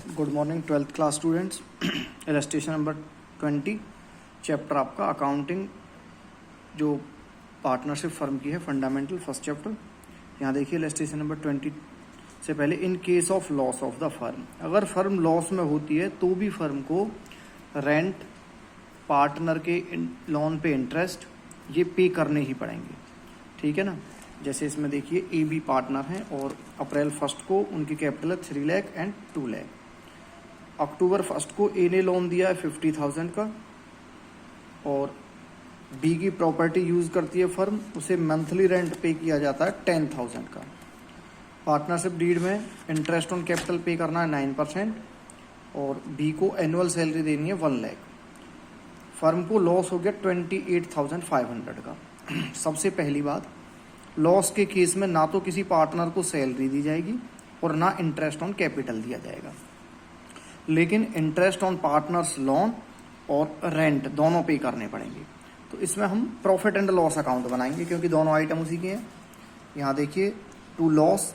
Good morning 12th class students. Illustration number 20 chapter आपका accounting जो partnership firm की है, फंडामेंटल फर्स्ट चैप्टर। यहाँ देखिए इलस्ट्रेशन नंबर 20 से पहले in case of loss of the firm, अगर फर्म लॉस में होती है तो भी फर्म को रेंट, पार्टनर के लोन पे इंटरेस्ट ये पे करने ही पड़ेंगे, ठीक है ना। जैसे इसमें देखिए ए बी पार्टनर हैं और अप्रैल 1 को उनकी कैपिटल है 3 लाख एंड 2 लाख। अक्टूबर 1 को ए ने लोन दिया है 50,000 का और बी की प्रॉपर्टी यूज़ करती है फर्म, उसे मंथली रेंट पे किया जाता है 10,000 का। पार्टनरशिप डीड में इंटरेस्ट ऑन कैपिटल पे करना है 9% और बी को एनुअल सैलरी देनी है 1 लाख। फर्म को लॉस हो गया 28,500 का। सबसे पहली बात, लॉस के केस में ना तो किसी पार्टनर को सैलरी दी जाएगी और ना इंटरेस्ट ऑन कैपिटल दिया जाएगा, लेकिन इंटरेस्ट ऑन पार्टनर्स लोन और रेंट दोनों पे करने पड़ेंगे। तो इसमें हम प्रॉफिट एंड लॉस अकाउंट बनाएंगे क्योंकि दोनों आइटम उसी के हैं। यहाँ देखिए to loss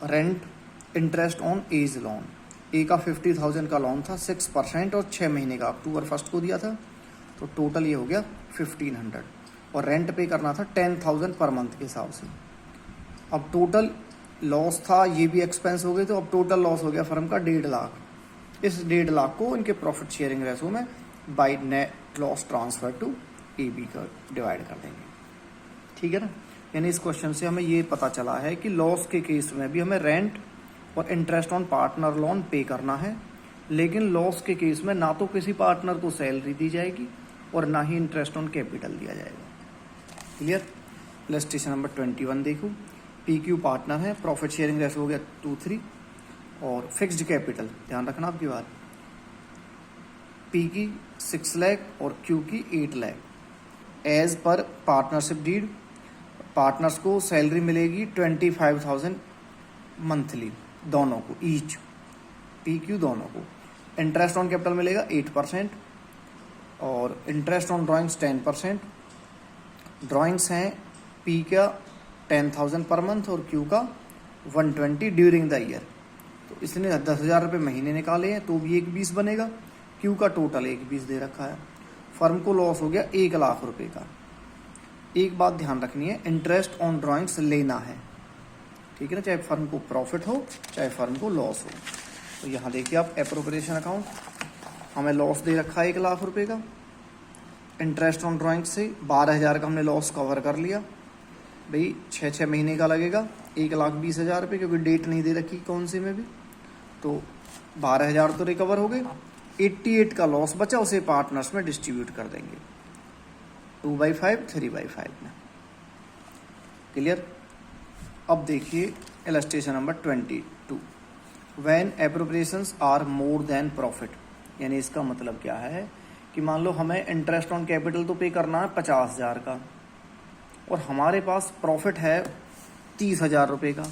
rent interest on as loan, A का 50,000 का लोन था 6% और 6 महीने का अक्टूबर 1 को दिया था, तो टोटल ये हो गया 1,500 और रेंट पे करना था 10,000 पर मंथ के हिसाब से। अब टोटल लॉस था, ये भी एक्सपेंस हो गए, तो अब टोटल लॉस हो गया फर्म का 1.5 लाख। इस 1.5 लाख को इनके प्रॉफिट शेयरिंग रेशो में by net loss transfer to A B का डिवाइड कर देंगे, ठीक है ना। यानी इस क्वेश्चन से हमें ये पता चला है कि लॉस के केस में भी हमें रेंट और इंटरेस्ट ऑन पार्टनर लोन पे करना है, लेकिन लॉस के केस में ना तो किसी पार्टनर को सैलरी दी जाएगी और ना ही इंटरेस्ट ऑन कैपिटल दिया जाएगा। क्लियर। इलस्ट्रेशन नंबर 21 देखो, पी क्यू पार्टनर है, प्रॉफिट शेयरिंग रेशो हो गया 2:3 और फिक्स्ड कैपिटल ध्यान रखना आपकी बात, पी की 6 लाख और क्यू की 8 लाख। एज पर पार्टनरशिप डीड पार्टनर्स को सैलरी मिलेगी 25,000 मंथली दोनों को, ईच पी क्यू दोनों को। इंटरेस्ट ऑन कैपिटल मिलेगा 8% और इंटरेस्ट ऑन ड्राइंग्स 10%। ड्राइंग्स हैं पी का 10,000 पर मंथ और क्यू का 120 ड्यूरिंग द ईयर। तो इसने 10,000 रुपये महीने निकाले हैं तो भी 1,20 बनेगा, क्यू का टोटल 1,20 दे रखा है। फर्म को लॉस हो गया 1 लाख रुपए का। एक बात ध्यान रखनी है, इंटरेस्ट ऑन ड्राइंग्स लेना है, ठीक है ना, चाहे फर्म को प्रॉफिट हो चाहे फर्म को लॉस हो। तो यहाँ देखिए आप एप्रोप्रिएशन अकाउंट, हमें लॉस दे रखा है 1 लाख रुपए का। इंटरेस्ट ऑन ड्राइंग से 12,000 का हमने लॉस कवर कर लिया, भाई 6 महीने का लगेगा 1,20,000 रुपये, क्योंकि डेट नहीं दे रखी कौन से में भी, तो 12,000 तो रिकवर हो गए। 88 का लॉस बचा, उसे पार्टनर्स में डिस्ट्रीब्यूट कर देंगे 2/5 3/5 में। क्लियर। अब देखिए illustration number 22, when appropriations are more than profit. यानी इसका मतलब क्या है कि मान लो हमें इंटरेस्ट ऑन कैपिटल तो पे करना है 50,000 का और हमारे पास प्रॉफिट है 30,000 रुपये का,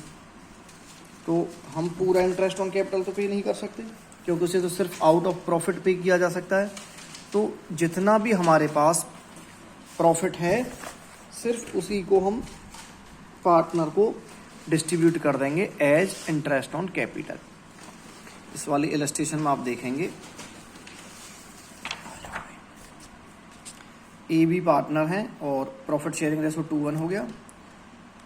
तो हम पूरा इंटरेस्ट ऑन कैपिटल तो पे नहीं कर सकते क्योंकि उसे तो सिर्फ आउट ऑफ प्रॉफिट पे किया जा सकता है। तो जितना भी हमारे पास प्रॉफिट है सिर्फ उसी को हम पार्टनर को डिस्ट्रीब्यूट कर देंगे एज इंटरेस्ट ऑन कैपिटल। इस वाली इलस्ट्रेशन में आप देखेंगे ए बी पार्टनर हैं और प्रॉफिट शेयरिंग रेशो 2:1 हो गया।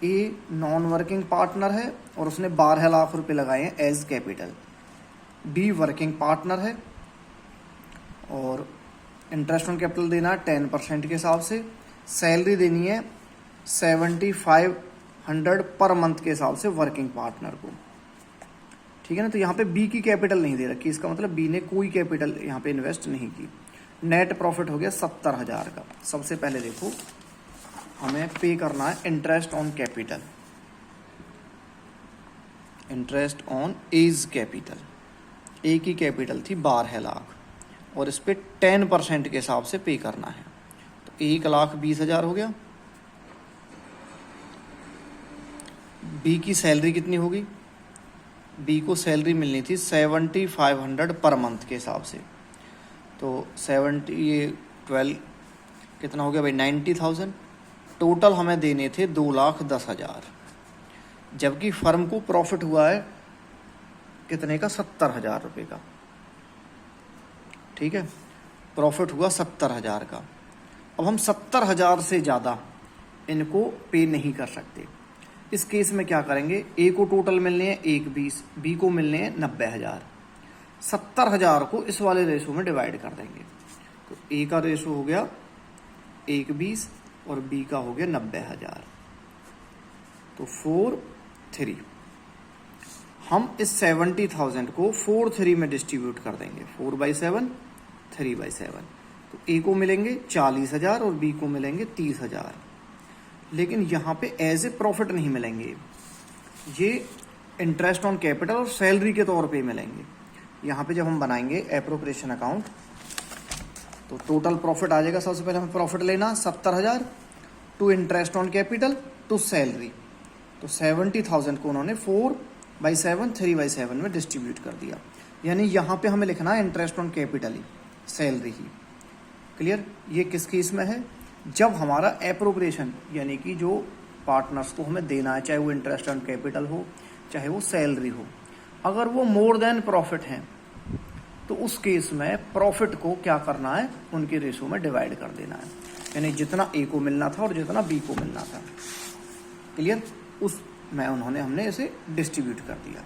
ए नॉन वर्किंग पार्टनर है और उसने 12 लाख रुपए लगाए हैं as capital. B working partner है और इंटरेस्ट ऑन कैपिटल देना है 10% के हिसाब से, सैलरी देनी है 7,500 पर मंथ के हिसाब से वर्किंग पार्टनर को, ठीक है ना। तो यहाँ पे बी की कैपिटल नहीं दे रखी, इसका मतलब बी ने कोई कैपिटल यहाँ पे इन्वेस्ट नहीं की। नेट प्रॉफिट हो गया 70,000 का। सबसे पहले देखो हमें पे करना है interest on capital, interest on as capital. A की कैपिटल थी 12 लाख और इस पे 10% के हिसाब से पे करना है, तो 1,20,000 हो गया। बी की सैलरी कितनी होगी, बी को सैलरी मिलनी थी 7,500 पर मंथ के हिसाब से, तो 12 कितना हो गया भाई 90,000। टोटल हमें देने थे 2,10,000, जबकि फर्म को प्रॉफिट हुआ है कितने का? 70,000 रुपये का। ठीक है, प्रॉफिट हुआ 70,000 का। अब हम 70,000 से ज़्यादा इनको पे नहीं कर सकते। इस केस में क्या करेंगे? ए को टोटल मिलने हैं 1,20, बी को मिलने हैं 90,000। 70,000 को इस वाले रेशो में डिवाइड कर देंगे। तो ए का रेशो हो गया 1,20 और बी का हो गया 90,000। तो 4/3 हम इस 70,000 को 4/3 में डिस्ट्रीब्यूट कर देंगे। 4/7, 3/7। तो ए को मिलेंगे 40,000 और बी को मिलेंगे 30,000। लेकिन यहाँ पे एज ए प्रॉफिट नहीं मिलेंगे, ये इंटरेस्ट ऑन कैपिटल और सैलरी के तौर पे मिलेंगे। यहाँ पे जब हम बनाएंगे एप्रोप्रिएशन अकाउंट तो टोटल प्रॉफिट आ जाएगा। सबसे पहले हमें प्रॉफिट लेना 70,000 to interest on capital to salary. तो 70,000 को उन्होंने 4/7, 3/7 में डिस्ट्रीब्यूट कर दिया। यानी यहाँ पे हमें लिखना है interest on capital he, salary he. Clear? ये किस केस में है? जब हमारा एप्रोप्रिएशन यानी कि जो पार्टनर्स को हमें देना है, चाहे वो इंटरेस्ट ऑन कैपिटल हो चाहे वो सैलरी हो, अगर वो मोर देन प्रॉफिट हैं तो उस केस में प्रॉफिट को क्या करना है? उनके रेशो में डिवाइड कर देना है। यानी जितना ए को मिलना था और जितना बी को मिलना था। क्लियर? उस में हमने इसे डिस्ट्रीब्यूट कर दिया।